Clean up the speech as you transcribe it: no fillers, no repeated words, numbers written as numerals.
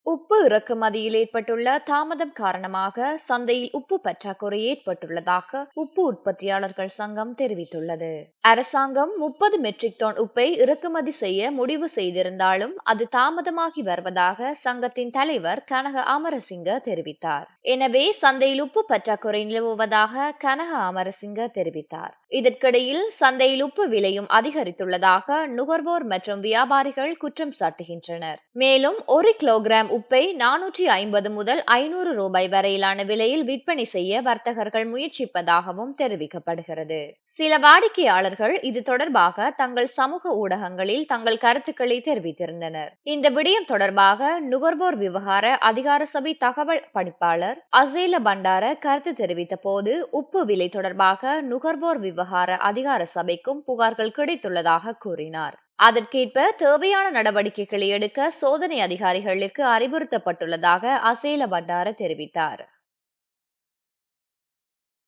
உப்பு இறக்குமதியில் ஏற்பட்டுள்ள தாமதம் காரணமாக சந்தையில் உப்பு பற்றாக்குறை ஏற்பட்டுள்ளதாக உப்பு உற்பத்தியாளர்கள் சங்கம் தெரிவித்துள்ளது. அரசாங்கம் 30 மெட்ரிக் டன் உப்பை இறக்குமதி செய்ய முடிவு செய்திருந்தாலும் அது தாமதமாகி வருவதாக சங்கத்தின் தலைவர் கனக அமரசிங்க தெரிவித்தார். எனவே சந்தையில் உப்பு பற்றாக்குறை நிலவுவதாக கனக அமரசிங்க தெரிவித்தார். இதற்கிடையில் சந்தையில் உப்பு விலையும் அதிகரித்துள்ளதாக நுகர்வோர் மற்றும் வியாபாரிகள் குற்றம் சாட்டுகின்றனர். மேலும் 1 கிலோகிராம் உப்பை 450 முதல் 500 ரூபாய் வரையிலான விலையில் விற்பனை செய்ய வர்த்தகர்கள் முயற்சிப்பதாகவும் தெரிவிக்கப்படுகிறது. சில வாடிக்கையாளர்கள் இது தொடர்பாக தங்கள் சமூக ஊடகங்களில் தங்கள் கருத்துக்களை தெரிவித்திருந்தனர். இந்த விடயம் தொடர்பாக நுகர்வோர் விவகார அதிகார சபை தகவல் பணிப்பாளர் அசேல பண்டார கருத்து தெரிவித்த போது, உப்பு விலை தொடர்பாக நுகர்வோர் விவகார அதிகார சபைக்கும் புகார்கள் கிடைத்துள்ளதாக கூறினார். அதற்கேற்ப தேவையான நடவடிக்கைகளை எடுக்க சோதனை அதிகாரிகளுக்கு அறிவுறுத்தப்பட்டுள்ளதாக அசேல பண்டார தெரிவித்தார்.